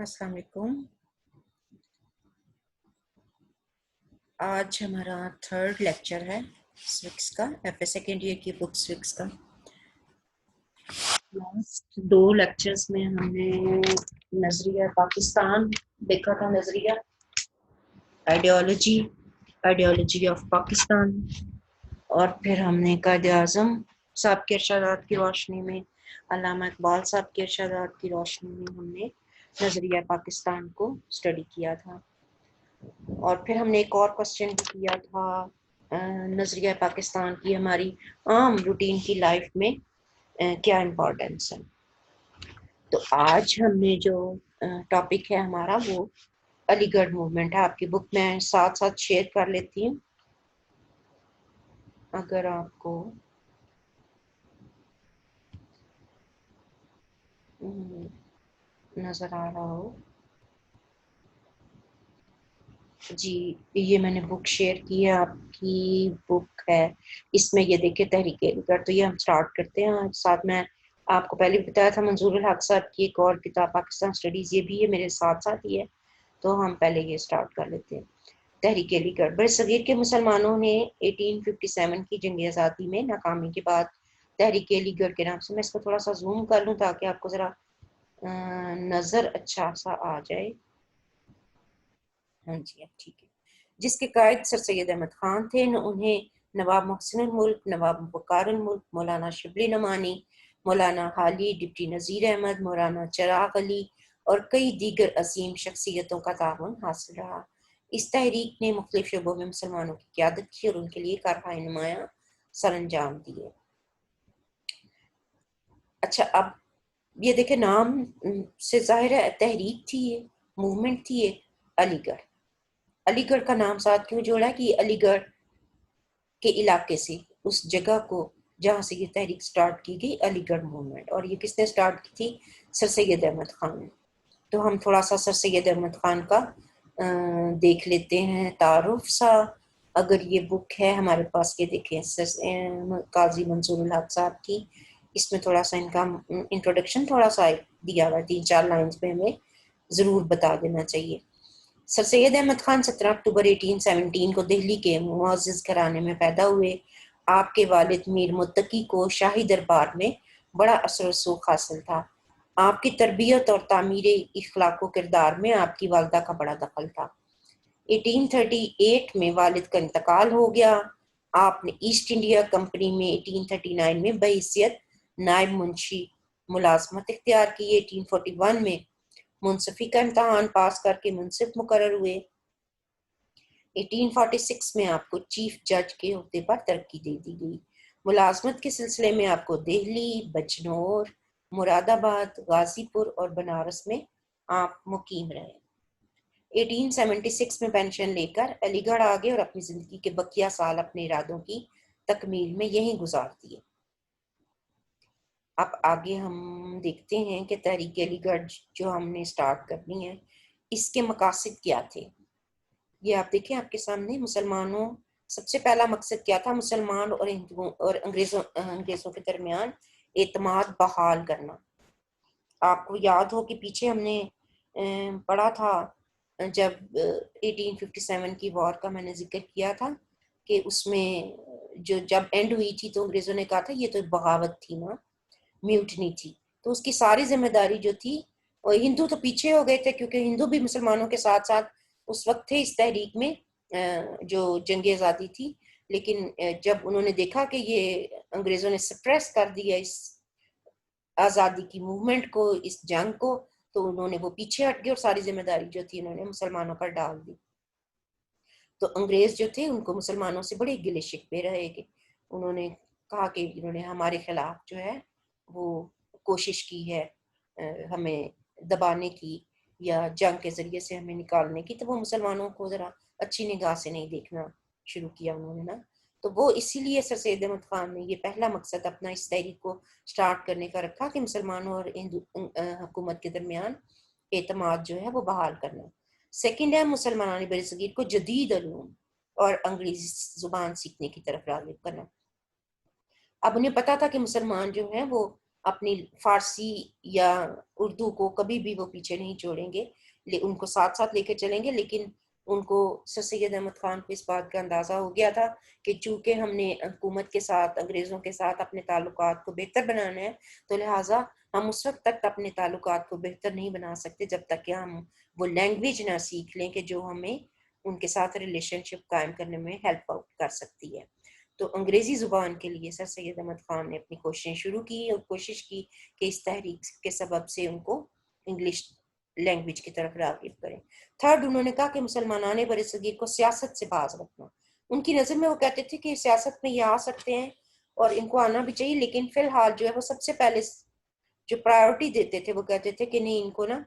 السلام علیکم. آج ہمارا تھرڈ لیکچر ہے سوکس کا، ایف اے سیکنڈ ایئر کی بک سوکس کا. لاسٹ 2 لیکچرز میں ہم نے نظریہ پاکستان دیکھا تھا، نظریہ آئیڈیالوجی آف پاکستان، اور پھر ہم نے قائد اعظم صاحب کے ارشادات کی روشنی میں، علامہ اقبال صاحب کے ارشادات کی روشنی میں ہم نے نظریہ پاکستان کو اسٹڈی کیا تھا. اور پھر ہم نے ایک اور کوسچن بھی کیا تھا، نظریہ پاکستان کی ہماری عام روٹین کی لائف میں کیا امپورٹنس ہے. تو آج ہم نے جو ٹاپک ہے ہمارا وہ علی گڑھ موومنٹ ہے. آپ کی بک میں ساتھ ساتھ شیئر کر لیتی ہوں اگر آپ کو نظر آ رہا ہو. جی یہ میں نے بک شیئر کی ہے، آپ کی بک ہے. اس میں یہ دیکھیں تحریک علی گڑھ. تو یہ ہم سٹارٹ کرتے ہیں. آج ساتھ میں آپ کو پہلے بھی بتایا تھا منظور الحق صاحب کی ایک اور کتاب پاکستان اسٹڈیز، یہ بھی ہے میرے ساتھ ساتھ ہی ہے. تو ہم پہلے یہ سٹارٹ کر لیتے ہیں. تحریک علی گڑھ. برصغیر کے مسلمانوں نے 1857 کی جنگ آزادی میں ناکامی کے بعد تحریک علی گڑھ کے نام سے، میں اس کو تھوڑا سا زوم کر لوں تاکہ آپ کو ذرا نظر اچھا سا آ جائے. ہاں جی ٹھیک ہے. جس کے قائد سر سید احمد خان تھے. انہیں نواب محسن الملک، نواب وقار الملک، مولانا شبلی نعمانی، مولانا حالی، ڈپٹی نذیر احمد، مولانا چراغ علی اور کئی دیگر عظیم شخصیتوں کا تعاون حاصل رہا. اس تحریک نے مختلف شعبوں میں مسلمانوں کی قیادت کی اور ان کے لیے کارروائی نمایاں سر انجام دیے. اچھا اب یہ دیکھیں نام سے ظاہر ہے تحریک تھی، یہ موومنٹ تھی، یہ علی گڑھ. علی گڑھ کا نام ساتھ کیوں جوڑا کہ علی گڑھ کے علاقے سے، اس جگہ کو جہاں سے یہ تحریک سٹارٹ کی گئی، علی گڑھ موومنٹ. اور یہ کس نے سٹارٹ کی تھی؟ سر سید احمد خان نے. تو ہم تھوڑا سا سر سید احمد خان کا دیکھ لیتے ہیں تعارف سا. اگر یہ بک ہے ہمارے پاس، یہ دیکھیں قاضی منظور الحق صاحب کی، اس میں تھوڑا سا ان کا انٹروڈکشن تھوڑا سا دیا ہوا ہے، 3-4 لائنز پہ ہمیں ضرور بتا دینا چاہیے. سر سید احمد خان 17 اکتوبر 1817 کو دہلی کے معزز گھرانے میں پیدا ہوئے. آپ کے والد میر متقی کو شاہی دربار میں بڑا اثر و رسوخ حاصل تھا. آپ کی تربیت اور تعمیر اخلاق و کردار میں آپ کی والدہ کا بڑا دخل تھا. 1838 میں والد کا انتقال ہو گیا. آپ نے ایسٹ انڈیا کمپنی میں 1839 میں بحیثیت نائب منشی ملازمت اختیار کی. 1841 میں منصفی کا امتحان پاس کر کے منصف مقرر ہوئے. 1846 میں آپ کو چیف جج کے عہدے پر ترقی دے دی گئی. ملازمت کے سلسلے میں آپ کو دہلی، بجنور، مراد آباد، غازی پور اور بنارس میں آپ مقیم رہے. 1876 میں پینشن لے کر علی گڑھ آ گئے اور اپنی زندگی کے بقیہ سال اپنے ارادوں کی تکمیل میں یہیں گزار دیے. اب آگے ہم دیکھتے ہیں کہ تحریک علی گڑھ جو ہم نے سٹارٹ کرنی ہے، اس کے مقاصد کیا تھے. یہ آپ دیکھیں آپ کے سامنے. مسلمانوں، سب سے پہلا مقصد کیا تھا؟ مسلمان اور ہندوؤں اور انگریزوں کے درمیان اعتماد بحال کرنا. آپ کو یاد ہو کہ پیچھے ہم نے پڑھا تھا جب 1857 کی وار کا میں نے ذکر کیا تھا کہ اس میں جب اینڈ ہوئی تھی تو انگریزوں نے کہا تھا یہ تو بغاوت تھی نا، میوٹنی تھی. تو اس کی ساری ذمہ داری جو تھی، اور ہندو تو پیچھے ہو گئے تھے کیونکہ ہندو بھی مسلمانوں کے ساتھ ساتھ اس وقت تھے اس تحریک میں جو جنگ آزادی تھی. لیکن جب انہوں نے دیکھا کہ یہ انگریزوں نے سپریس کر دیا اس آزادی کی موومنٹ کو، اس جنگ کو، تو انہوں نے وہ پیچھے ہٹ گئے اور ساری ذمہ داری جو تھی انہوں نے مسلمانوں پر ڈال دی. تو انگریز جو تھے ان کو مسلمانوں سے بڑے گلے شکوے رہے کہ انہوں نے کہا کہ انہوں نے ہمارے خلاف جو ہے وہ کوشش کی ہے ہمیں دبانے کی یا جنگ کے ذریعے سے ہمیں نکالنے کی. تو وہ مسلمانوں کو ذرا اچھی نگاہ سے نہیں دیکھنا شروع کیا انہوں نے نا. تو وہ اسی لیے سر سید احمد خان نے یہ پہلا مقصد اپنا اس تحریک کو سٹارٹ کرنے کا رکھا کہ مسلمانوں اور ہندو حکومت کے درمیان اعتماد جو ہے وہ بحال کرنا. سیکنڈ ہے مسلمان برصغیر کو جدید علوم اور انگریزی زبان سیکھنے کی طرف راغب کرنا. اب انہیں پتا تھا کہ مسلمان جو ہیں وہ اپنی فارسی یا اردو کو کبھی بھی وہ پیچھے نہیں چھوڑیں گے، ان کو ساتھ ساتھ لے کے چلیں گے. لیکن ان کو سر سید احمد خان کو اس بات کا اندازہ ہو گیا تھا کہ چونکہ ہم نے حکومت کے ساتھ، انگریزوں کے ساتھ اپنے تعلقات کو بہتر بنانا ہے، تو لہٰذا ہم اس وقت تک اپنے تعلقات کو بہتر نہیں بنا سکتے جب تک کہ ہم وہ لینگویج نہ سیکھ لیں کہ جو ہمیں ان کے ساتھ ریلیشن شپ قائم کرنے میں ہیلپ آؤٹ کر سکتی ہے. تو انگریزی زبان کے لیے سر سید احمد خان نے اپنی کوششیں شروع کی اور کوشش کی کہ اس تحریک کے سبب سے ان کو انگلش لینگویج کی طرف راغب کریں. تھرڈ، انہوں نے کہا کہ مسلمانان بر صغیر کو سیاست سے باز رکھنا. ان کی نظر میں وہ کہتے تھے کہ سیاست میں یہ آ سکتے ہیں اور ان کو آنا بھی چاہیے، لیکن فی الحال جو ہے وہ سب سے پہلے جو پرائیورٹی دیتے تھے وہ کہتے تھے کہ نہیں، ان کو نا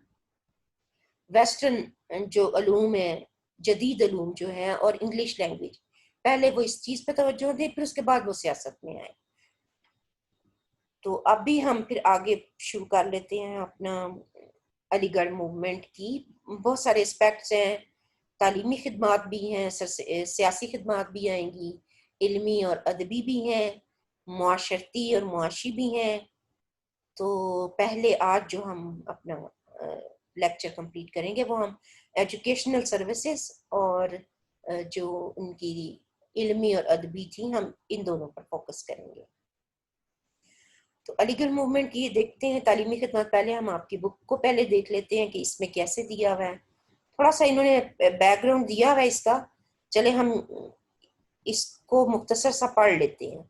ویسٹرن جو علوم ہیں، جدید علوم جو ہیں اور انگلش لینگویج، پہلے وہ اس چیز پہ توجہ دیں، پھر اس کے بعد وہ سیاست میں آئے. تو اب بھی ہم پھر آگے شروع کر لیتے ہیں اپنا علی گڑھ موومنٹ کی. بہت سارے اسپیکٹس ہیں، تعلیمی خدمات بھی ہیں، سیاسی خدمات بھی آئیں گی، علمی اور ادبی بھی ہیں، معاشرتی اور معاشی بھی ہیں. تو پہلے آج جو ہم اپنا لیکچر کمپلیٹ کریں گے وہ ہم ایجوکیشنل سروسز اور جو ان کی علمی اور ادبی تھی، ہم ان دونوں پر فوکس کریں گے. تو علی گڑھ موومنٹ کی دیکھتے ہیں تعلیمی خدمات. پہلے ہم آپ کی بک کو پہلے دیکھ لیتے ہیں کہ اس میں کیسے دیا ہوا ہے. تھوڑا سا انہوں نے بیک گراؤنڈ دیا ہوا ہے اس کا، چلے ہم اس کو مختصر سا پڑھ لیتے ہیں.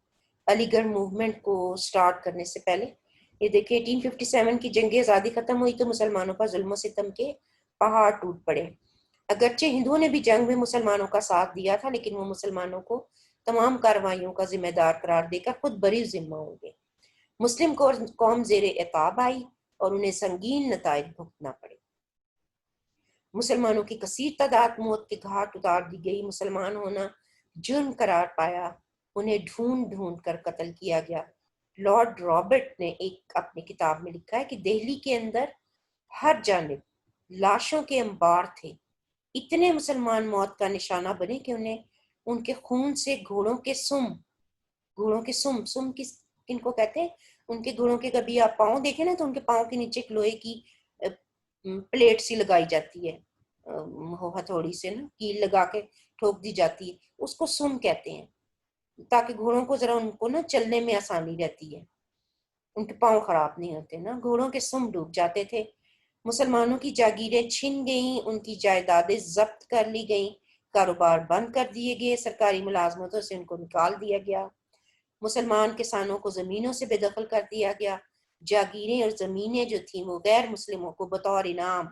علی گڑھ موومنٹ کو سٹارٹ کرنے سے پہلے یہ دیکھیں 1857 کی جنگ آزادی ختم ہوئی تو مسلمانوں پر ظلم و ستم کے پہاڑ ٹوٹ پڑے. اگرچہ ہندوؤں نے بھی جنگ میں مسلمانوں کا ساتھ دیا تھا، لیکن وہ مسلمانوں کو تمام کارروائیوں کا ذمہ دار قرار دے کر خود بری ذمہ ہو گئے. مسلم قوم زیر عقاب آئی اور انہیں سنگین نتائج بھگتنا پڑے. مسلمانوں کی کثیر تعداد موت کے گھاٹ اتار دی گئی. مسلمان ہونا جرم قرار پایا، انہیں ڈھونڈ ڈھونڈ کر قتل کیا گیا. لارڈ رابرٹ نے ایک اپنی کتاب میں لکھا ہے کہ دہلی کے اندر ہر جانب لاشوں کے انبار تھے. اتنے مسلمان موت کا نشانہ بنے کہ انہیں ان کے خون سے گھوڑوں کے سم کن کو کہتے ہیں، ان کے گھوڑوں کے کبھی آپ پاؤں دیکھیں نا تو ان کے پاؤں کے نیچے ایک لوہے کی پلیٹ سی لگائی جاتی ہے، ہتھوڑی سے نا کیل لگا کے ٹھوک دی جاتی ہے، اس کو سم کہتے ہیں، تاکہ گھوڑوں کو ذرا ان کو نا چلنے میں آسانی رہتی ہے، ان کے پاؤں خراب نہیں ہوتے نا. گھوڑوں کے سم ڈوب جاتے تھے. مسلمانوں کی جاگیریں چھن گئیں، ان کی جائیدادیں ضبط کر لی گئیں، کاروبار بند کر دیے گئے، سرکاری ملازمتوں سے ان کو نکال دیا گیا. مسلمان کسانوں کو زمینوں سے بے دخل کر دیا گیا. جاگیریں اور زمینیں جو تھیں وہ غیر مسلموں کو بطور انعام،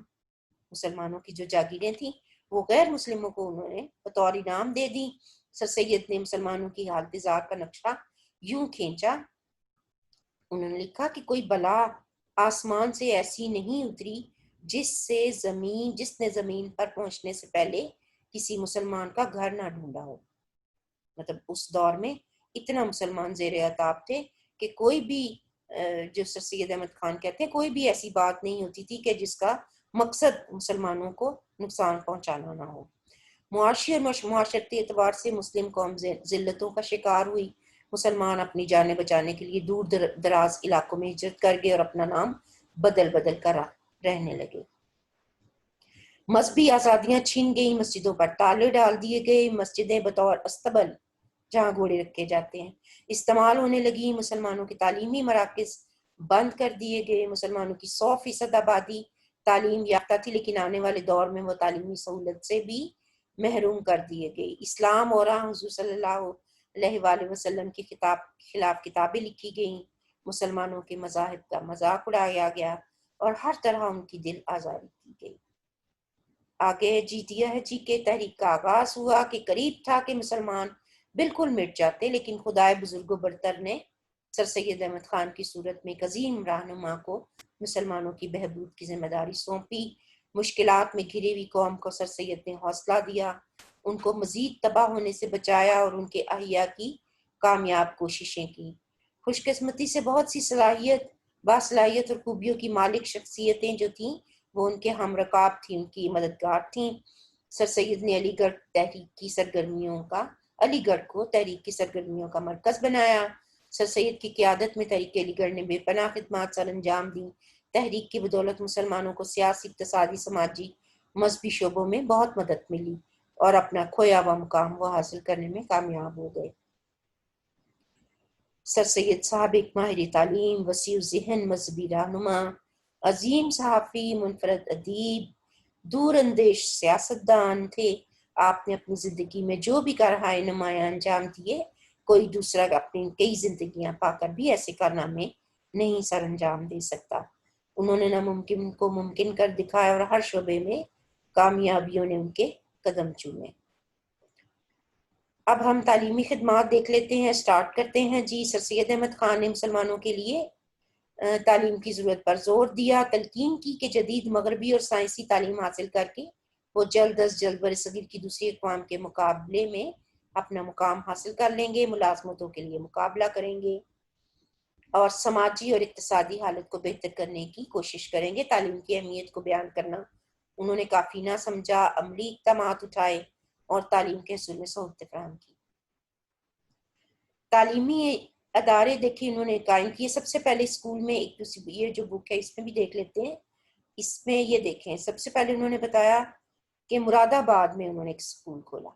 مسلمانوں کی جو جاگیریں تھیں وہ غیر مسلموں کو انہوں نے بطور انعام دے دی. سر سید نے مسلمانوں کی حالت زار کا نقشہ یوں کھینچا. انہوں نے لکھا کہ کوئی بلا آسمان سے ایسی نہیں اتری جس نے زمین پر پہنچنے سے پہلے کسی مسلمان کا گھر نہ ڈھونڈا ہو. مطلب اس دور میں اتنا مسلمان زیر عطاب تھے کہ کوئی بھی جو سر سید احمد خان کہتے ہیں کوئی بھی ایسی بات نہیں ہوتی تھی کہ جس کا مقصد مسلمانوں کو نقصان پہنچانا نہ ہو. معاشی اور معاشرتی اعتبار سے مسلم قوم ذلتوں کا شکار ہوئی. مسلمان اپنی جانیں بچانے کے لیے دور دراز علاقوں میں ہجرت کر گئے اور اپنا نام بدل بدل کر رہنے لگے. مذہبی آزادیاں چھین گئیں، مسجدوں پر تالے ڈال دیے گئے. مسجدیں بطور استبل جہاں گھوڑے رکھے جاتے ہیں استعمال ہونے لگی. مسلمانوں کے تعلیمی مراکز بند کر دیے گئے. مسلمانوں کی 100% آبادی تعلیم یافتہ تھی، لیکن آنے والے دور میں وہ تعلیمی سہولت سے بھی محروم کر دیے گئے. اسلام اور حضور صلی اللہ علیہ وآلہ وسلم کے خلاف کتابیں لکھی گئیں. مسلمانوں کے مذاہب کا مذاق اڑایا گیا اور ہر طرح ان کی دل آزاری کی گئی. آگے دیا ہے کہ تحریک کا آغاز ہوا کہ قریب تھا کہ مسلمان بالکل مٹ جاتے، لیکن خدائے بزرگ و برتر نے سر سید احمد خان کی صورت میں ایک عظیم رہنما کو مسلمانوں کی بہبود کی ذمہ داری سونپی. مشکلات میں گھری ہوئی قوم کو سر سید نے حوصلہ دیا، ان کو مزید تباہ ہونے سے بچایا اور ان کے احیاء کی کامیاب کوششیں کی. خوش قسمتی سے بہت سی باصلاحیت اور خوبیوں کی مالک شخصیتیں جو تھیں وہ ان کے ہم رکاب تھیں، ان کی مددگار تھیں. سر سید نے علی گڑھ کو تحریک کی سرگرمیوں کا مرکز بنایا. سر سید کی قیادت میں تحریک علی گڑھ نے بے پناہ خدمات سر انجام دیں۔ تحریک کی بدولت مسلمانوں کو سیاسی، اقتصادی، سماجی، مذہبی شعبوں میں بہت مدد ملی اور اپنا کھویا ہوا مقام وہ حاصل کرنے میں کامیاب ہو گئے۔ سر سید صاحب ایک ماہر تعلیم، وسیع ذہن، مذہبی رہنما، عظیم صحافی، منفرد ادیب، دور اندیش سیاستدان تھے۔ آپ نے اپنی زندگی میں جو بھی کارنامے نمایاں انجام دیے، کوئی دوسرا اپنی کئی زندگیاں پا کر بھی ایسے کارنامے نہیں سر انجام دے سکتا۔ انہوں نے ناممکن کو ممکن کر دکھایا اور ہر شعبے میں کامیابیوں نے ان کے قدم چومے۔ اب ہم تعلیمی خدمات دیکھ لیتے ہیں، سٹارٹ کرتے ہیں۔ جی، سر سید احمد خان نے مسلمانوں کے لیے تعلیم کی ضرورت پر زور دیا، تلقین کی کہ جدید مغربی اور سائنسی تعلیم حاصل کر کے وہ جلد از جلد برصغیر کی دوسری اقوام کے مقابلے میں اپنا مقام حاصل کر لیں گے، ملازمتوں کے لیے مقابلہ کریں گے اور سماجی اور اقتصادی حالت کو بہتر کرنے کی کوشش کریں گے۔ تعلیم کی اہمیت کو بیان کرنا انہوں نے کافی نہ سمجھا، عملی اقدامات اٹھائے اور تعلیم کے حصول میں سہولتیں فراہم کی۔ تعلیمی ادارے دیکھیں انہوں نے قائم کیے۔ سب سے پہلے اسکول میں یہ جو بک ہے اس میں بھی دیکھ لیتے ہیں۔ اس میں یہ دیکھیں، سب سے پہلے انہوں نے بتایا کہ مراد آباد میں انہوں نے ایک اسکول کھولا۔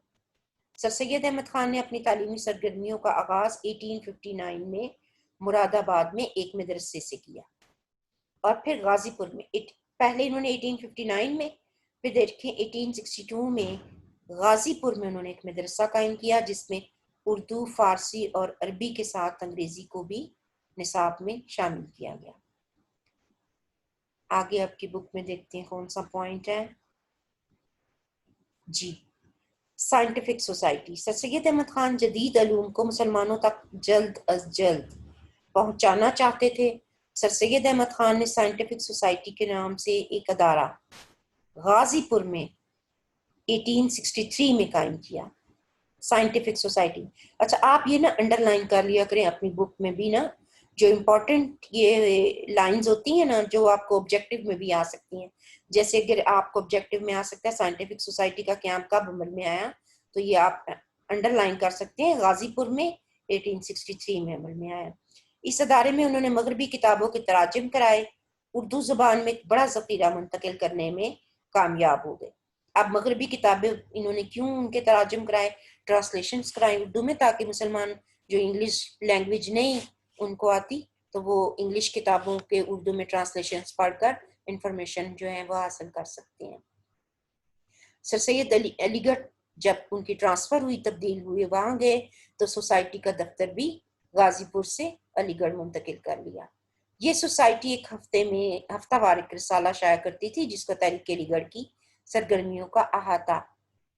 سر سید احمد خان نے اپنی تعلیمی سرگرمیوں کا آغاز 1859 میں مراد آباد میں ایک مدرسے سے کیا اور پھر غازی پور میں۔ پہلے انہوں نے 1859 میں، پھر دیکھیں 1862 میں غازی پور میں انہوں نے ایک مدرسہ قائم کیا جس میں اردو، فارسی اور عربی کے ساتھ انگریزی کو بھی نصاب میں شامل کیا گیا۔ آگے آپ کی بک میں دیکھتے ہیں کون سا پوائنٹ ہے۔ جی، سائنٹیفک سوسائٹی۔ سر سید احمد خان جدید علوم کو مسلمانوں تک جلد از جلد پہنچانا چاہتے تھے۔ سر سید احمد خان نے سائنٹیفک سوسائٹی کے نام سے ایک ادارہ غازی پور میں 1863 میں قائم کیا، سائنٹیفک سوسائٹی۔ اچھا، آپ یہ نا انڈر لائن کر لیا کریں اپنی بک میں بھی نا، جو امپورٹنٹ یہ لائنز ہوتی ہیں نا جو آپ کو آبجیکٹو میں بھی آ سکتی ہیں۔ جیسے اگر آپ کو آبجیکٹو میں آ سکتا ہے سائنٹیفک سوسائٹی کا قیام کب عمل میں آیا، تو یہ آپ انڈر لائن کر سکتے ہیں، غازی پور میں 1863 میں عمل میں آیا۔ اس ادارے میں انہوں نے مغربی کتابوں کے تراجم کرائے، اردو زبان میں ایک بڑا ذخیرہ منتقل کرنے میں کامیاب ہو گئے۔ اب مغربی کتابیں انہوں نے کیوں ان کے تراجم کرائے، ٹرانسلیشنز کرائیں اردو میں، تاکہ مسلمان جو انگلش لینگویج نہیں ان کو آتی تو وہ انگلش کتابوں کے اردو میں ٹرانسلیشنز پڑھ کر انفارمیشن جو ہے وہ حاصل کر سکتے ہیں۔ سر سید علی گڑھ جب ان کی ٹرانسفر ہوئی، تبدیل ہوئے، وہاں گئے تو سوسائٹی کا دفتر بھی غازی پور سے علی گڑھ منتقل کر لیا۔ یہ سوسائٹی ایک ہفتہ وار ایک رسالہ شائع کرتی تھی جس کو تحریک علی گڑھ کی سرگرمیوں کا احاطہ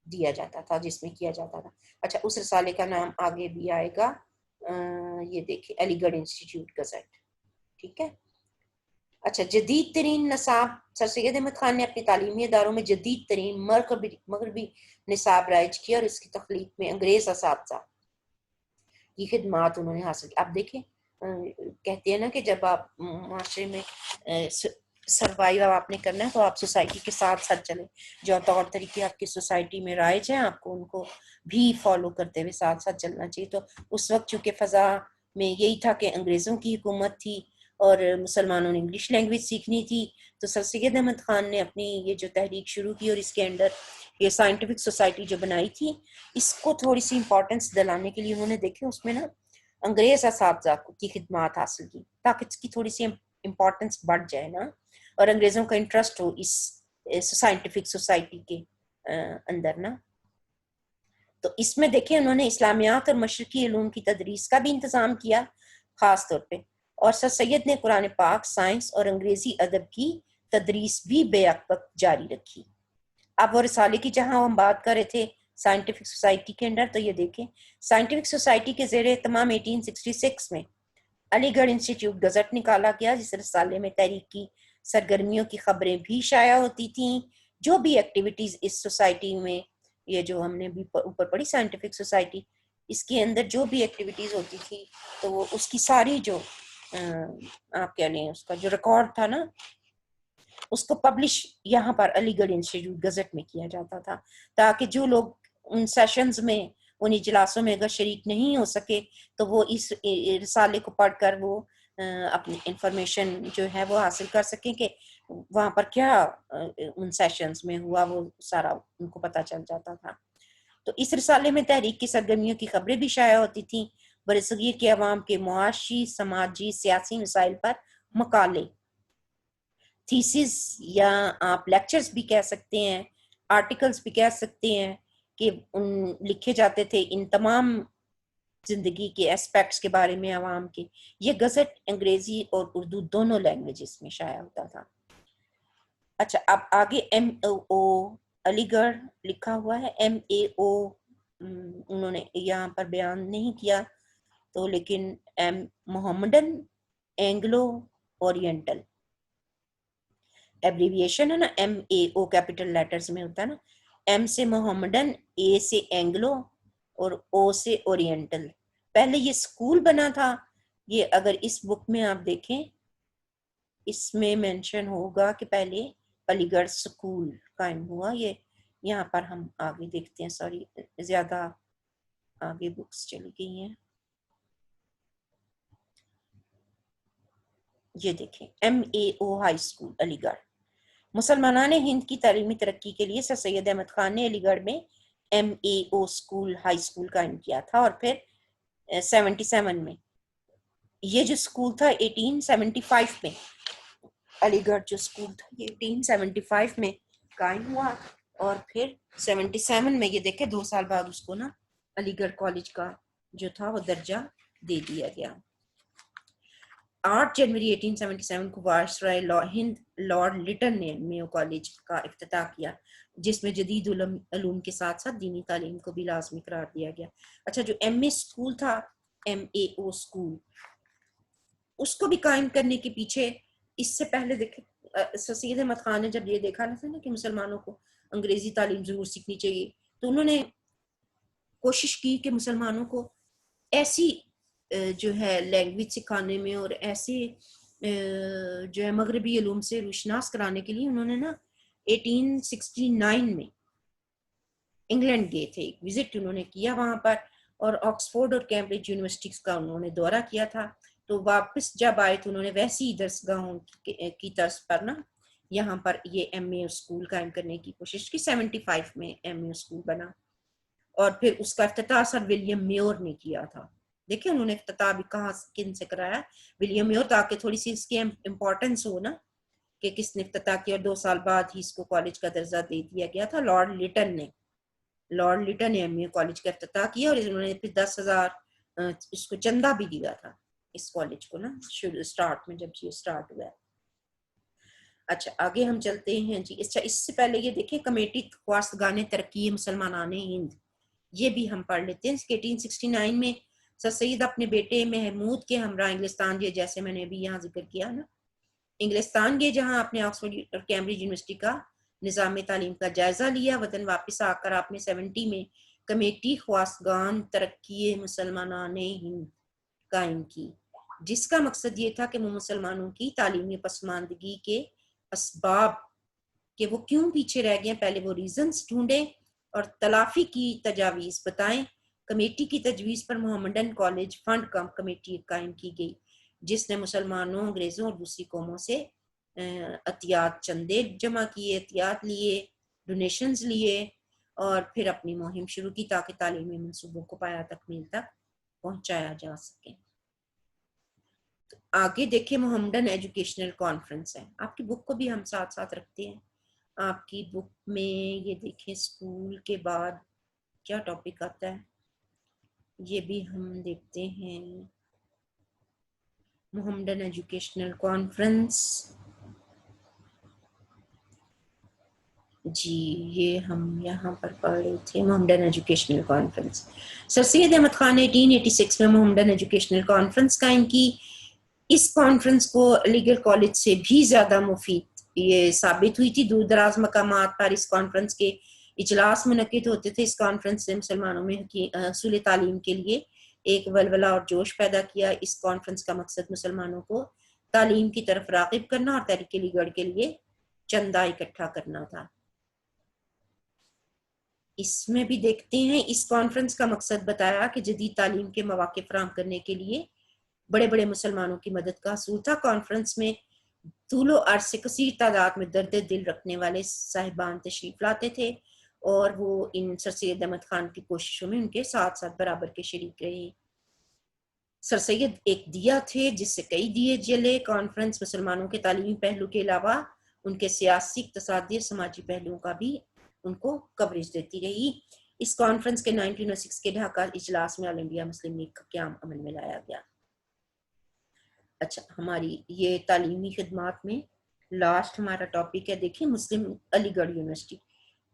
دیا جاتا تھا، جس میں کیا جاتا تھا۔ اچھا، اس رسالے کا نام آگے بھی آئے گا، یہ دیکھیں علی گڑھ انسٹیٹیوٹ گزٹ، ٹھیک ہے۔ اچھا، جدید ترین نصاب۔ سر سید احمد خان نے اپنے تعلیمی اداروں میں جدید ترین مغربی نصاب رائج کیا اور اس کی تخلیق میں انگریز اساتذہ کی خدمات انہوں نے حاصل کی۔ آپ دیکھیں، کہتے ہیں نا کہ جب آپ معاشرے میں سروائیو آپ نے کرنا ہے تو آپ سوسائٹی کے ساتھ ساتھ چلیں، جو طور طریقے آپ کی سوسائٹی میں رائج ہیں آپ کو ان کو بھی فالو کرتے ہوئے ساتھ ساتھ چلنا چاہیے۔ تو اس وقت چونکہ فضا میں یہی تھا کہ انگریزوں کی حکومت تھی اور مسلمانوں نے انگلش لینگویج سیکھنی تھی، تو سر سید احمد خان نے اپنی یہ جو تحریک شروع کی اور اس کے اندر یہ سائنٹیفک سوسائٹی جو بنائی تھی، اس کو تھوڑی سی امپورٹنس دلانے کے لیے انہوں نے دیکھے اس میں نا انگریز اساتذہ کی خدمات حاصل کی تاکہ اس کی تھوڑی سی امپورٹنس بڑھ جائے نا، اور انگریزوں کا انٹرسٹ ہو اس سائنٹیفک سوسائٹی کے اندر نا۔ تو اس میں دیکھیں انہوں نے اسلامیات اور مشرقی علوم کی تدریس کا بھی انتظام کیا خاص طور پہ، اور سر سید نے قرآن پاک، سائنس اور انگریزی ادب کی تدریس بھی بے وقت جاری رکھی۔ اب وہ رسالے کی جہاں ہم بات کر رہے تھے سائنٹیفک سوسائٹی کے اندر، تو یہ دیکھیں سائنٹیفک سوسائٹی کے زیر اہتمام 1866 میں علی گڑھ انسٹیٹیوٹ گزٹ نکالا گیا، جس رسالے میں تحریک کی سرگرمیوں کی خبریں بھی شائع ہوتی تھیں۔ جو بھی ایکٹیویٹیز اس سوسائٹی میں، یہ جو ہم نے بھی اوپر پڑھی سائنٹیفک سوسائٹی، اس کے اندر جو بھی ایکٹیویٹیز ہوتی تھی تو وہ اس کی ساری جو آپ کہہ لیں اس کا جو ریکارڈ تھا نا، اس کو پبلش یہاں پر علی گڑھ انسٹیٹیوٹ گزٹ میں کیا جاتا تھا، تاکہ جو لوگ ان سیشنز میں ان اجلاسوں میں اگر شریک نہیں ہو سکے تو وہ اس رسالے کو پڑھ کر وہ اپنی انفارمیشن جو ہے وہ حاصل کر سکیں کہ وہاں پر کیا ان سیشنز میں ہوا، وہ سارا ان کو پتہ چل جاتا تھا۔ تو اس رسالے میں تحریک کی سرگرمیوں کی خبریں بھی شائع ہوتی تھیں، برصغیر کے عوام کے معاشی، سماجی، سیاسی مسائل پر مقالے، تھیسز یا آپ لیکچرز بھی کہہ سکتے ہیں، آرٹیکلز بھی کہہ سکتے ہیں کہ لکھے جاتے تھے ان تمام زندگی کے اسپیکٹس کے بارے میں عوام کے۔ یہ گزٹ انگریزی اور اردو دونوں لینگویجز میں شائع ہوتا تھا۔ اچھا اب آگے ایم او علی گڑھ لکھا ہوا ہے، ایم اے او انہوں نے یہاں پر بیان نہیں کیا تو، لیکن محمڈن اینگلو اورینٹل ایبریویشن ہے نا، ایم اے او کیپٹل لیٹرز میں ہوتا ہے نا، ایم سے محمڈن، اے سے اینگلو اور او سے اورینٹل۔ پہلے یہ سکول بنا تھا، یہ اگر اس بک میں آپ دیکھیں اس میں مینشن ہوگا کہ پہلے علی گڑھ سکول قائم ہوا۔ یہ یہاں پر ہم آگے دیکھتے ہیں، سوری زیادہ آگے بکس چلی گئی ہیں، یہ دیکھیں ایم اے او ہائی سکول علی گڑھ۔ مسلمانان ہند کی تعلیمی ترقی کے لیے سر سید احمد خان نے علی گڑھ میں ایم اے او سکول ہائی سکول قائم کیا تھا، اور پھر 77 میں یہ جو سکول تھا 1875 میں، علی گڑھ جو سکول تھا یہ 1875 میں قائم ہوا، اور پھر 77 میں یہ دیکھیں 2 سال بعد اس کو نا علی گڑھ کالج کا جو تھا وہ درجہ دے دیا گیا۔ 8 جنوری 1877 کو وائسرائے ہند لارڈ لٹن نے میو کالج کا افتتاح کیا، جس میں جدید علوم کے ساتھ ساتھ دینی تعلیم کو بھی لازمی قرار دیا گیا۔ اچھا جو ایم اے سکول تھا، ایم اے او سکول، اس کو بھی قائم کرنے کے پیچھے اس سے پہلے دیکھیں سر سید احمد خان نے جب یہ دیکھا نا کہ مسلمانوں کو انگریزی تعلیم ضرور سیکھنی چاہیے، تو انہوں نے کوشش کی کہ مسلمانوں کو ایسی جو ہے لینگویج سکھانے میں اور ایسے جو ہے مغربی علوم سے روشناس کرانے کے لیے انہوں نے نا 1869 میں انگلینڈ گئے تھے، ایک وزٹ انہوں نے کیا وہاں پر، اور آکسفورڈ اور کیمبرج یونیورسٹیز کا انہوں نے دورہ کیا تھا۔ تو واپس جب آئے تو انہوں نے ویسی درسگاہوں کی طرز پر نا یہاں پر یہ ایم اے اسکول قائم کرنے کی کوشش کی۔ 75 میں ایم اے اسکول بنا، اور پھر اس کا افتتاح سر ولیم میور نے کیا تھا۔ دیکھیں انہوں نے افتتاح بھی کہاں کن سے کرایا، ولیم میور، تاکہ تھوڑی سی اس کی امپورٹنس ہو نا کہ کس نے افتتاح کیا، اور 2 سال بعد ہی اس کو کالج کا درجہ دے دیا گیا تھا۔ لارڈ لٹن نے ایم اے کالج کا افتتاح کیا، اور انہوں نے پھر 10,000 اس کو چندہ بھی دیا تھا اس کالج کو نا سٹارٹ میں جب یہ سٹارٹ ہوا ہے۔ اچھا آگے ہم چلتے ہیں جی۔ اچھا اس سے پہلے یہ دیکھیں کمیٹی خواستگان ترقی مسلمانان ہند، یہ بھی ہم پڑھ لیتے ہیں کہ 1869 میں سر سید اپنے بیٹے محمود کے ہمراہ انگلستان گئے، جیسے میں نے ابھی یہاں ذکر کیا نا، انگلستان گئے جہاں آپ نے آکسفورڈ اور کیمبرج یونیورسٹی کا نظام تعلیم کا جائزہ لیا۔ وطن واپس آ کر آپ نے 70 میں کمیٹی خواستگان ترقی مسلمانان ہند قائم کی، جس کا مقصد یہ تھا کہ وہ مسلمانوں کی تعلیمی پسماندگی کے اسباب کہ وہ کیوں پیچھے رہ گئے پہلے وہ ریزنز ڈھونڈیں اور تلافی کی تجاویز بتائیں۔ کمیٹی کی تجویز پر محمڈن کالج فنڈ کمیٹی قائم کی گئی، جس نے مسلمانوں، انگریزوں اور دوسری قوموں سے عطیات چندے جمع کیے، عطیات لیے، ڈونیشنز لیے، اور پھر اپنی مہم شروع کی تاکہ تعلیمی منصوبوں کو پایہ تکمیل تک پہنچایا جا سکے۔ آگے دیکھیں محمڈن ایجوکیشنل کانفرنس ہے، آپ کی بک کو بھی ہم ساتھ ساتھ رکھتے ہیں۔ آپ کی بک میں یہ دیکھیں اسکول کے بعد کیا ٹاپک آتا ہے، یہ بھی ہم دیکھتے ہیں۔ محمڈن ایجوکیشنل کانفرنس، جی یہ ہم یہاں پر پڑھ رہے تھے محمڈن ایجوکیشنل کانفرنس۔ سر سید احمد خان نے 1886 میں محمڈن ایجوکیشنل کانفرنس قائم کی۔ اس کانفرنس کو علی گڑھ کالج سے بھی زیادہ مفید یہ ثابت ہوئی تھی۔ دور دراز مقامات پر اس کانفرنس کے اجلاس منعقد ہوتے تھے۔ اس کانفرنس سے مسلمانوں میں حصول تعلیم کے لیے ایک ولولہ اور جوش پیدا کیا۔ اس کانفرنس کا مقصد مسلمانوں کو تعلیم کی طرف راغب کرنا اور تحریک علی گڑھ کے لیے چندہ اکٹھا کرنا تھا۔ اس میں بھی دیکھتے ہیں اس کانفرنس کا مقصد بتایا کہ جدید تعلیم کے مواقع فراہم کرنے کے لیے بڑے بڑے مسلمانوں کی مدد کا حصول تھا۔ کانفرنس میں طول و عرض سے کثیر تعداد میں درد دل رکھنے والے صاحبان تشریف لاتے تھے اور وہ ان سر سید احمد خان کی کوششوں میں ان کے ساتھ ساتھ برابر کے شریک رہے۔ سر سید ایک دیا تھے جس سے کئی دیے جلے۔ کانفرنس مسلمانوں کے تعلیمی پہلو کے علاوہ ان کے سیاسی، اقتصادی اور سماجی پہلوؤں کا بھی ان کو کوریج دیتی رہی۔ اس کانفرنس کے 1906 کے ڈھاکہ اجلاس میں آل انڈیا مسلم لیگ کا قیام عمل میں لایا گیا۔ اچھا، ہماری یہ تعلیمی خدمات میں لاسٹ ہمارا ٹاپک ہے، دیکھیں مسلم علی گڑھ یونیورسٹی۔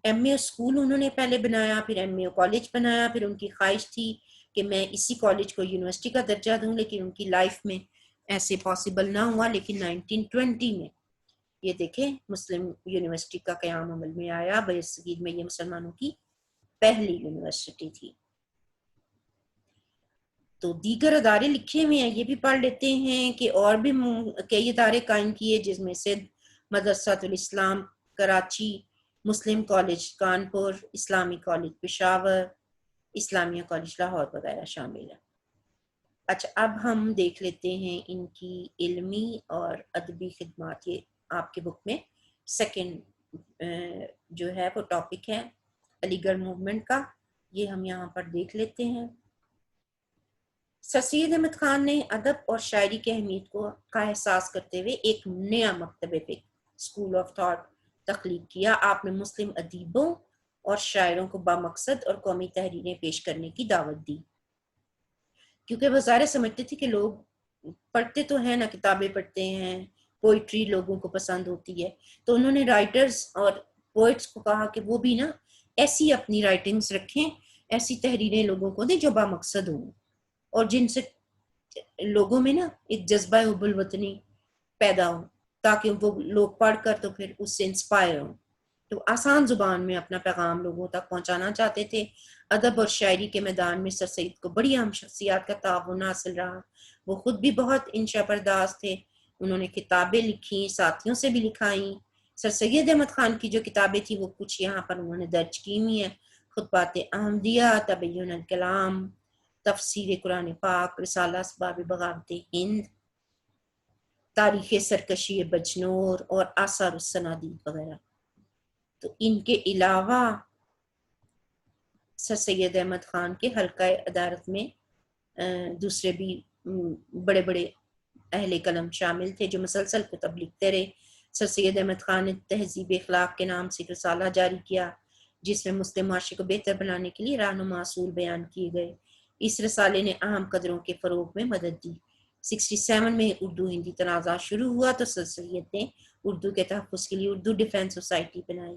ایم اے اسکول انہوں نے پہلے بنایا، پھر ایم اے کالج بنایا، پھر ان کی خواہش تھی کہ میں اسی کالج کو یونیورسٹی کا درجہ دوں، لیکن ان کی لائف میں ایسے پاسبل نہ ہوا۔ لیکن 1920 میں یہ دیکھیں مسلم یونیورسٹی کا قیام عمل میں آیا۔ برصغیر میں یہ مسلمانوں کی پہلی یونیورسٹی تھی۔ تو دیگر ادارے لکھے ہوئے ہیں، یہ بھی پڑھ لیتے ہیں کہ اور بھی کئی ادارے قائم کیے، جس میں سے مدرسۃ الاسلام کراچی، مسلم کالج کانپور، اسلامی کالج پشاور، اسلامیہ کالج لاہور وغیرہ شامل ہے۔ اچھا، اب ہم دیکھ لیتے ہیں ان کی علمی اور ادبی خدمات۔ یہ آپ کے بک میں سیکنڈ جو ہے وہ ٹاپک ہے علی گڑھ موومنٹ کا، یہ ہم یہاں پر دیکھ لیتے ہیں۔ سر سید احمد خان نے ادب اور شاعری کی اہمیت کا احساس کرتے ہوئے ایک نیا مکتبہ فکر، اسکول آف تھاٹ، تخلیق کیا۔ آپ نے مسلم ادیبوں اور شاعروں کو بامقصد اور قومی تحریریں پیش کرنے کی دعوت دی، کیونکہ وہ ظاہر سمجھتے تھے کہ لوگ پڑھتے تو ہیں نا، کتابیں پڑھتے ہیں، پوئٹری لوگوں کو پسند ہوتی ہے، تو انہوں نے رائٹرز اور پوئٹس کو کہا کہ وہ بھی نا ایسی اپنی رائٹنگز رکھیں، ایسی تحریریں لوگوں کو دیں جو بامقصد ہوں اور جن سے لوگوں میں نا ایک جذبہ حب الوطنی پیدا ہو، تاکہ وہ لوگ پڑھ کر تو پھر اس سے انسپائر ہوں۔ تو آسان زبان میں اپنا پیغام لوگوں تک پہنچانا چاہتے تھے۔ ادب اور شاعری کے میدان میں سر سید کو بڑی اہم شخصیات کا تعاون حاصل رہا۔ وہ خود بھی بہت انشا پرداز تھے، انہوں نے کتابیں لکھی، ساتھیوں سے بھی لکھائیں۔ سر سید احمد خان کی جو کتابیں تھیں وہ کچھ یہاں پر انہوں نے درج کی ہوئی ہیں: خطبات احمدیہ، تبین الکلام، تفسیر قرآن پاک، رسالہ اسباب بغاوت ہند، تاریخ سرکشی بجنور اور آثار الصنادید وغیرہ۔ تو ان کے علاوہ سر سید احمد خان کے حلقہ ادارت میں دوسرے بھی بڑے بڑے اہل قلم شامل تھے جو مسلسل کتب لکھتے رہے۔ سر سید احمد خان نے تہذیب اخلاق کے نام سے ایک رسالہ جاری کیا، جس میں مسلم معاشرے کو بہتر بنانے کے لیے رہنما اصول بیان کیے گئے۔ اس رسالے نے اہم قدروں کے فروغ میں مدد دی۔ 67 میں اردو ہندی تنازع شروع ہوا تو سر سید نے اردو کے تحفظ کے لیے اردو ڈیفینس سوسائٹی بنائی۔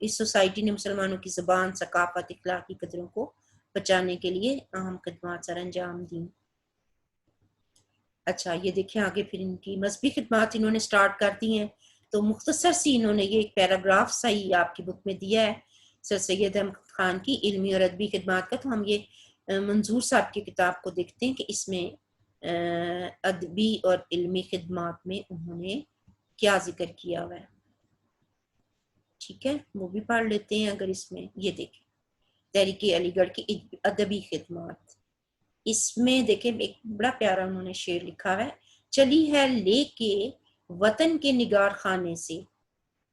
اس سوسائٹی نے مسلمانوں کی زبان، ثقافت، اخلاقی قدروں کو بچانے کے لیے اہم خدمات سر انجام دیں۔ اچھا، یہ دیکھیں آگے پھر ان کی مذہبی خدمات انہوں نے سٹارٹ کر دی ہیں، تو مختصر سی انہوں نے یہ ایک پیراگراف صحیح آپ کی بک میں دیا ہے سر سید احمد خان کی علمی اور ادبی خدمات کا۔ تو ہم یہ منظور صاحب کی کتاب کو دیکھتے ہیں کہ اس میں ادبی اور علمی خدمات میں انہوں نے کیا ذکر کیا ہوا ہے۔ ٹھیک ہے، وہ بھی پڑھ لیتے ہیں اگر اس میں۔ یہ دیکھیں تحریک علی گڑھ کی ادبی خدمات، اس میں دیکھیں ایک بڑا پیارا انہوں نے شعر لکھا ہے: چلی ہے لے کے وطن کے نگار خانے سے،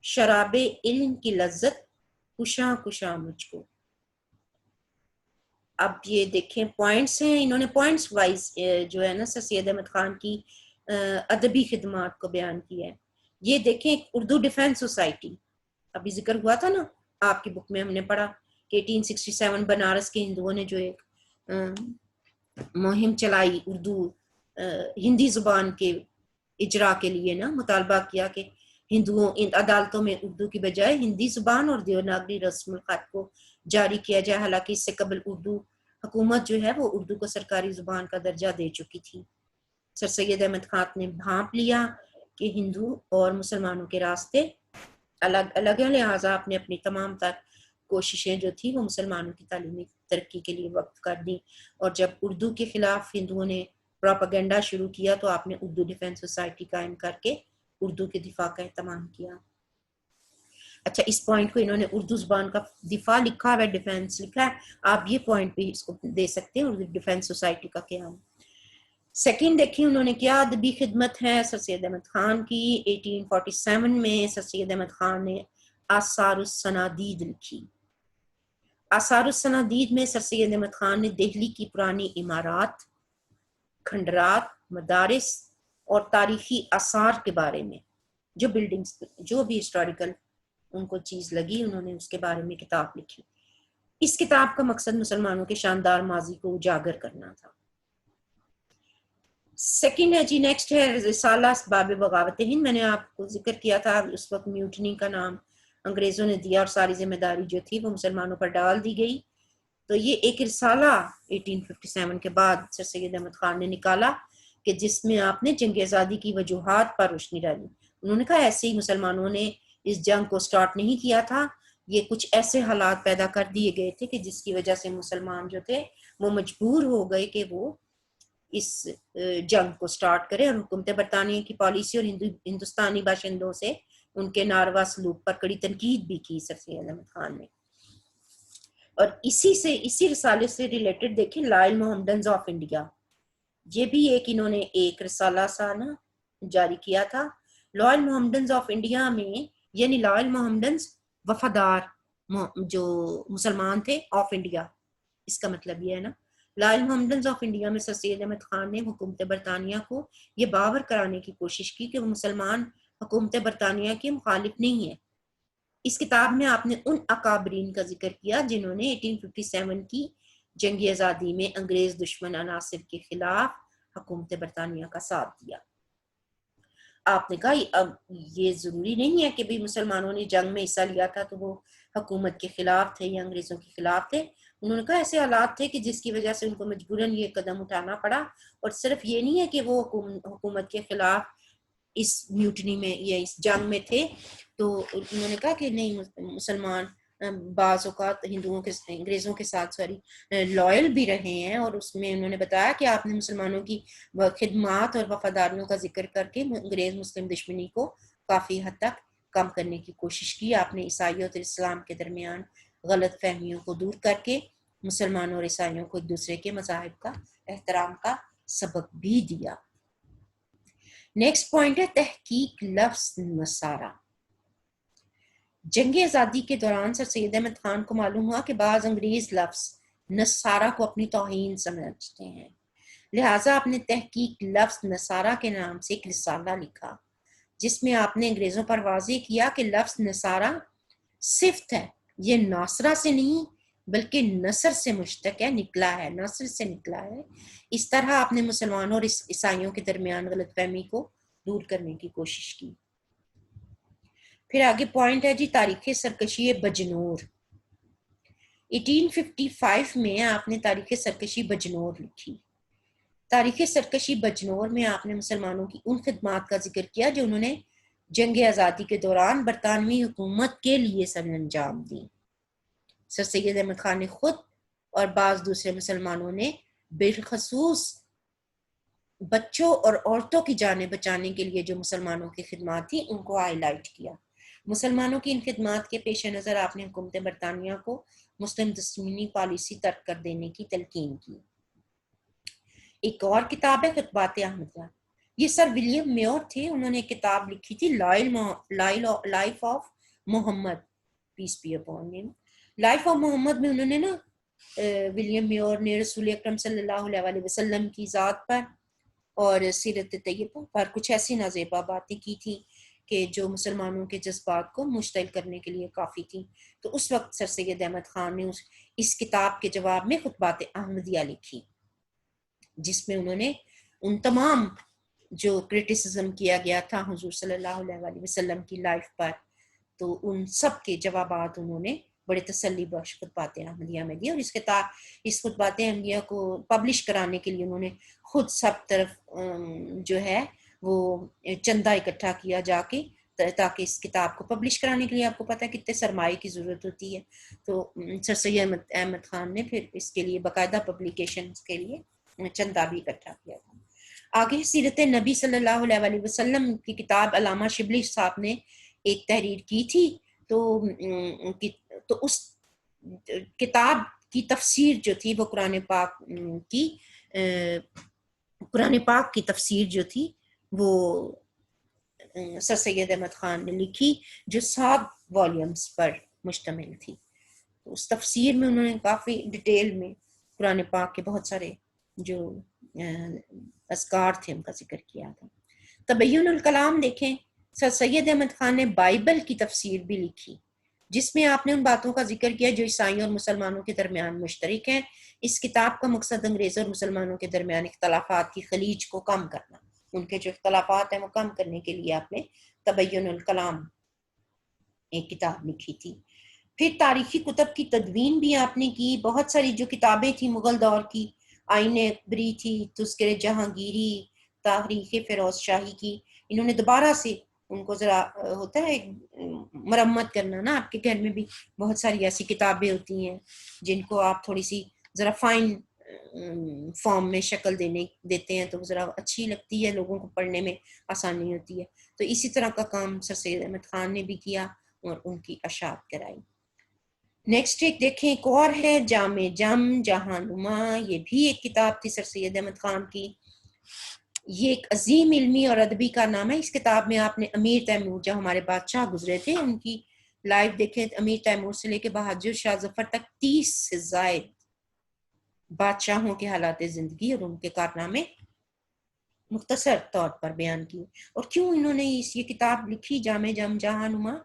شراب علم کی لذت کشاں کشاں مجھ کو۔ اب یہ دیکھیں پوائنٹس ہیں، انہوں نے پوائنٹس وائز جو ہے نا سر سید احمد خان کی ادبی خدمات کو بیان کیا ہے۔ یہ دیکھیں اردو ڈیفینس سوسائٹی، ابھی ذکر ہوا تھا نا آپ کی بک میں، ہم نے پڑھا کہ 1867 بنارس کے ہندوؤں نے جو ایک مہم چلائی اردو ہندی زبان کے اجرا کے لیے نا، مطالبہ کیا کہ ہندوؤں عدالتوں میں اردو کی بجائے ہندی زبان اور دیوناگری رسم الخط کو جاری کیا جائے، حالانکہ اس سے قبل اردو حکومت جو ہے وہ اردو کو سرکاری زبان کا درجہ دے چکی تھی۔ سر سید احمد خان نے بھانپ لیا کہ ہندو اور مسلمانوں کے راستے الگ الگ ہیں، لہٰذا آپ نے اپنی تمام تر کوششیں جو تھی وہ مسلمانوں کی تعلیمی ترقی کے لیے وقف کر دی، اور جب اردو کے خلاف ہندوؤں نے پروپیگنڈا شروع کیا تو آپ نے اردو ڈیفینس سوسائٹی قائم کر کے اردو کے دفاع کا اہتمام کیا۔ اچھا اس پوائنٹ کو انہوں نے اردو زبان کا دفاع لکھا ہے، ڈیفینس لکھا ہے، آپ یہ پوائنٹ بھی اس کو دے سکتے ہیں، اردو ڈیفینس سوسائٹی کا قیام۔ سیکنڈ دیکھیں انہوں نے کیا ادبی خدمت ہے سر سید احمد خان کی۔ 1847 میں سر سید احمد خان نے آثار السنادید لکھی۔ آثار السنادید میں سر سید احمد خان نے دہلی کی پرانی عمارات، کھنڈرات، مدارس اور تاریخی آثار کے بارے میں جو بلڈنگز جو بھی ہسٹوریکل ان کو چیز لگی، انہوں نے اس کے بارے میں کتاب لکھی۔ اس کتاب کا مقصد مسلمانوں کے شاندار ماضی کو اجاگر کرنا تھا۔ سیکنڈ ہے جی، نیکسٹ ہے رسالہ اسباب بغاوت ہند۔ میں نے آپ کو ذکر کیا تھا اس وقت میوٹنی کا نام انگریزوں نے دیا اور ساری ذمہ داری جو تھی وہ مسلمانوں پر ڈال دی گئی۔ تو یہ ایک رسالہ 1857 کے بعد سر سید احمد خان نے نکالا کہ جس میں آپ نے جنگ آزادی کی وجوہات پر روشنی ڈالی۔ انہوں نے کہا ایسے ہی مسلمانوں نے اس جنگ کو سٹارٹ نہیں کیا تھا، یہ کچھ ایسے حالات پیدا کر دیے گئے تھے کہ جس کی وجہ سے مسلمان جو تھے وہ مجبور ہو گئے کہ وہ اس جنگ کو سٹارٹ کرے، اور حکومت برطانیہ کی پالیسی اور ہندوستانی باشندوں سے ان کے ناروا سلوک پر کڑی تنقید بھی کی سر سید احمد خان نے۔ اور اسی رسالے سے ریلیٹڈ دیکھیں لائل محمدنز آف انڈیا، یہ بھی انہوں نے ایک رسالہ سا نا جاری کیا تھا۔ لائل محمدنز آف انڈیا میں یعنی لائل محمدنز وفادار جو مسلمان تھے آف انڈیا، اس کا مطلب یہ ہے نا، لائل محمدنز آف انڈیا میں سر سید احمد خان نے حکومت برطانیہ کو یہ باور کرانے کی کوشش کی کہ وہ مسلمان حکومت برطانیہ کے مخالف نہیں ہے۔ اس کتاب میں آپ نے ان اکابرین کا ذکر کیا جنہوں نے 1857 کی جنگ آزادی میں انگریز دشمن عناصر کے خلاف حکومت برطانیہ کا ساتھ دیا۔ آپ نے کہا اب یہ ضروری نہیں ہے کہ بھی مسلمانوں نے جنگ میں حصہ لیا تھا تو وہ حکومت کے خلاف تھے یا انگریزوں کے خلاف تھے۔ انہوں نے کہا ایسے حالات تھے کہ جس کی وجہ سے ان کو مجبوراً یہ قدم اٹھانا پڑا، اور صرف یہ نہیں ہے کہ وہ حکومت کے خلاف اس میوٹنی میں یا اس جنگ میں تھے، تو انہوں نے کہا کہ نہیں مسلمان بعض اوقات ہندوؤں کے انگریزوں کے ساتھ لائل بھی رہے ہیں، اور اس میں انہوں نے بتایا کہ آپ نے مسلمانوں کی خدمات اور وفاداریوں کا ذکر کر کے انگریز مسلم دشمنی کو کافی حد تک کم کرنے کی کوشش کی۔ آپ نے عیسائیت اور اسلام کے درمیان غلط فہمیوں کو دور کر کے مسلمانوں اور عیسائیوں کو ایک دوسرے کے مذاہب کا احترام کا سبق بھی دیا۔ نیکسٹ پوائنٹ ہے تحقیق لفظ نصارہ۔ جنگ آزادی کے دوران سر سید احمد خان کو معلوم ہوا کہ بعض انگریز لفظ نصارہ کو اپنی توہین سمجھتے ہیں، لہٰذا آپ نے تحقیق لفظ نصارہ کے نام سے ایک رسالہ لکھا جس میں آپ نے انگریزوں پر واضح کیا کہ لفظ نصارہ صفت ہے، یہ ناصرہ سے نہیں بلکہ نصر سے مشتق ہے، نکلا ہے، نصر سے نکلا ہے۔ اس طرح آپ نے مسلمانوں اور عیسائیوں کے درمیان غلط فہمی کو دور کرنے کی کوشش کی۔ پھر آگے پوائنٹ ہے جی تاریخ سرکشی بجنور۔ 1855 میں آپ نے تاریخ سرکشی بجنور لکھی۔ تاریخ سرکشی بجنور میں آپ نے مسلمانوں کی ان خدمات کا ذکر کیا جو انہوں نے جنگ آزادی کے دوران برطانوی حکومت کے لیے سر انجام دی۔ سر سید احمد خان نے خود اور بعض دوسرے مسلمانوں نے بالخصوص بچوں اور عورتوں کی جانیں بچانے کے لیے جو مسلمانوں کی خدمات تھیں ان کو ہائی لائٹ کیا۔ مسلمانوں کی ان خدمات کے پیش نظر آپ نے حکومت برطانیہ کو مسلم دشمنی پالیسی ترک کر دینے کی تلقین کی۔ ایک اور کتاب ہے خطبات احمدیہ، یہ سر ولیم میور تھے، انہوں نے ایک کتاب لکھی تھی life of Muhammad, peace be upon him. Life of Muhammad میں انہوں نے نا ولیم میور نے رسول اکرم صلی اللہ علیہ وسلم کی ذات پر اور سیرت طیبہ پر کچھ ایسی نازیبا باتیں کی تھیں کہ جو مسلمانوں کے جذبات کو مشتعل کرنے کے لیے کافی تھیں۔ تو اس وقت سر سید احمد خان نے اس کتاب کے جواب میں خطبات احمدیہ لکھی جس میں انہوں نے ان تمام جو کرٹیسزم کیا گیا تھا حضور صلی اللہ علیہ وسلم کی لائف پر، تو ان سب کے جوابات انہوں نے بڑے تسلی بخش خطبات احمدیہ میں دی، اور اس خطبات احمدیہ کو پبلش کرانے کے لیے انہوں نے خود سب طرف جو ہے وہ چندہ اکٹھا کیا جا کے، تاکہ اس کتاب کو پبلش کرانے کے لیے آپ کو پتہ ہے کتنے سرمایے کی ضرورت ہوتی ہے۔ تو سر سید احمد خان نے پھر اس کے لیے باقاعدہ پبلیکیشن کے لیے چندہ بھی اکٹھا کیا تھا۔ آگے سیرت نبی صلی اللہ علیہ وسلم کی کتاب علامہ شبلی صاحب نے ایک تحریر کی تھی تو اس کتاب کی تفسیر جو تھی وہ قرآن پاک کی تفسیر جو تھی وہ سر سید احمد خان نے لکھی، جو 7 والیومز پر مشتمل تھی. اس تفسیر میں انہوں نے کافی ڈیٹیل میں قرآن پاک کے بہت سارے جو اذکار تھے ان کا ذکر کیا تھا. تبین الکلام دیکھیں، سر سید احمد خان نے بائبل کی تفسیر بھی لکھی، جس میں آپ نے ان باتوں کا ذکر کیا جو عیسائیوں اور مسلمانوں کے درمیان مشترک ہیں. اس کتاب کا مقصد انگریزوں اور مسلمانوں کے درمیان اختلافات کی خلیج کو کم کرنا، ان کے جو اختلافات ہیں وہ کم کرنے کے لیے آپ نے تبین الکلام ایک کتاب لکھی تھی. پھر تاریخی کتب کی تدوین بھی آپ نے کی. بہت ساری جو کتابیں تھیں مغل دور کی، آئین اکبری تھی، تذکرہ جہانگیری، تاریخ فیروز شاہی کی، انہوں نے دوبارہ سے ان کو ذرا ہوتا ہے مرمت کرنا نا. آپ کے گھر میں بھی بہت ساری ایسی کتابیں ہوتی ہیں جن کو آپ تھوڑی سی ذرا فائن فارم میں شکل دیتے ہیں تو ذرا اچھی لگتی ہے، لوگوں کو پڑھنے میں آسانی ہوتی ہے. تو اسی طرح کا کام سر سید احمد خان نے بھی کیا اور ان کی اشاعت کرائی. نیکسٹ ایک دیکھیں، ایک اور ہے جامع جم جہاں نما، یہ بھی ایک کتاب تھی سر سید احمد خان کی. یہ ایک عظیم علمی اور ادبی کارنامہ ہے. اس کتاب میں آپ نے امیر تیمور جو ہمارے بادشاہ گزرے تھے ان کی لائف دیکھیں. امیر تیمور سے لے کے بہادر شاہ ظفر تک 30 سے زائد بادشاہوں کے حالات زندگی اور ان کے کارنامے مختصر طور پر بیان کی. اور کیوں انہوں نے یہ کتاب لکھی جامع جم جہاں نما،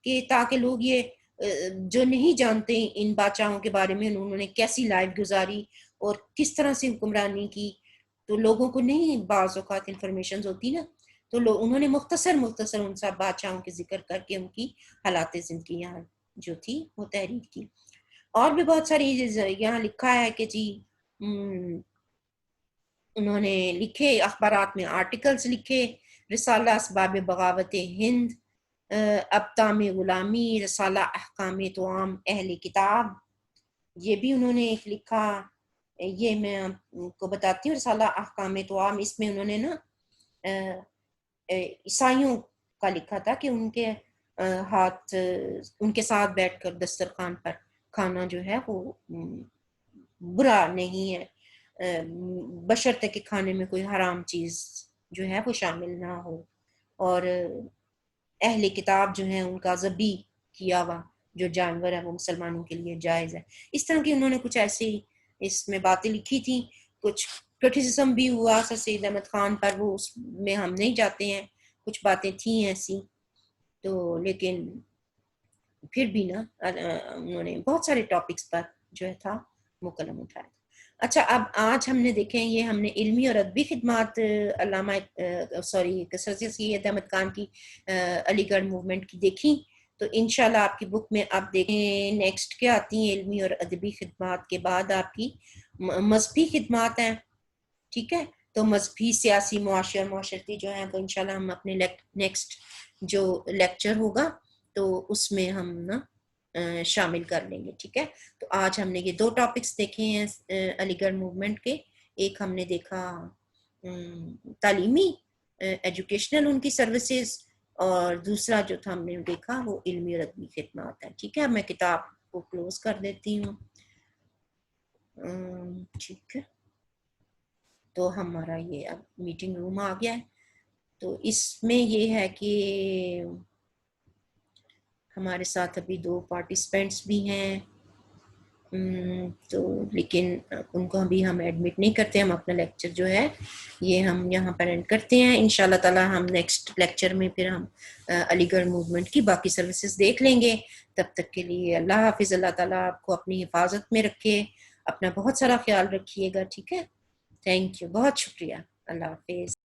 کہ تاکہ لوگ یہ جو نہیں جانتے ان بادشاہوں کے بارے میں انہوں نے کیسی لائف گزاری اور کس طرح سے حکمرانی کی، تو لوگوں کو نہیں بعض اوقات انفارمیشن ہوتی نا، تو انہوں نے مختصر ان سب بادشاہوں کے ذکر کر کے ان کی حالات زندگی یہاں جو تھی وہ تحریر کی. اور بھی بہت ساری یہاں لکھا ہے کہ جی انہوں نے لکھے اخبارات میں آرٹیکلز لکھے، رسالہ اسباب بغاوت ہند، ابطام غلامی، رسالہ احکام توام اہل کتاب، یہ بھی انہوں نے ایک لکھا. یہ میں آپ کو بتاتی ہوں رسالہ احکام توام. اس میں انہوں نے نا عیسائیوں کا لکھا تھا کہ ان کے ہاتھ ان کے ساتھ بیٹھ کر دسترخوان پر کھانا جو ہے وہ برا نہیں ہے، بشرطے کہ کھانے میں کوئی حرام چیز جو ہے وہ شامل نہ ہو، اور اہل کتاب جو ہیں ان کا ذبح کیا ہوا جو جانور ہے وہ مسلمانوں کے لیے جائز ہے. اس طرح کی انہوں نے کچھ ایسی اس میں باتیں لکھی تھیں. کچھ کرٹیسزم بھی ہوا سر سید احمد خان پر، وہ اس میں ہم نہیں جاتے ہیں، کچھ باتیں تھیں ایسی تو، لیکن پھر بھی نا انہوں نے بہت سارے ٹاپکس پر جو ہے تھا وہ قلم اٹھایا. اچھا، اب آج ہم نے دیکھیں یہ ہم نے علمی اور ادبی خدمات علامہ سر سید احمد خان کی علی گڑھ موومنٹ کی دیکھی. تو انشاءاللہ آپ کی بک میں آپ دیکھیں نیکسٹ کیا آتی ہیں. علمی اور ادبی خدمات کے بعد آپ کی مذہبی خدمات ہیں. ٹھیک ہے، تو مذہبی، سیاسی، معاشی اور معاشرتی جو ہیں تو انشاءاللہ ہم اپنے نیکسٹ جو لیکچر ہوگا تو اس میں ہم نا شامل کر لیں گے. ٹھیک ہے، تو آج ہم نے یہ 2 ٹاپکس دیکھے ہیں علی گڑھ موومنٹ کے. ایک ہم نے دیکھا تعلیمی ایجوکیشنل ان کی سروسز، اور دوسرا جو تھا ہم نے دیکھا وہ علمی اور ادبی خدمات ہیں. ٹھیک ہے، میں کتاب کو کلوز کر دیتی ہوں. ٹھیک ہے، تو ہمارا یہ اب میٹنگ روم آ گیا ہے. تو اس میں یہ ہے کہ ہمارے ساتھ ابھی 2 پارٹیسپینٹس بھی ہیں، تو لیکن ان کو ابھی ہم ایڈمٹ نہیں کرتے. ہم اپنا لیکچر جو ہے یہ ہم یہاں پر اینڈ کرتے ہیں. انشاءاللہ تعالی ہم نیکسٹ لیکچر میں پھر ہم علی گڑھ موومنٹ کی باقی سروسز دیکھ لیں گے. تب تک کے لیے اللہ حافظ. اللہ تعالیٰ آپ کو اپنی حفاظت میں رکھے، اپنا بہت سارا خیال رکھیے گا. ٹھیک ہے، تھینک یو، بہت شکریہ. اللہ حافظ.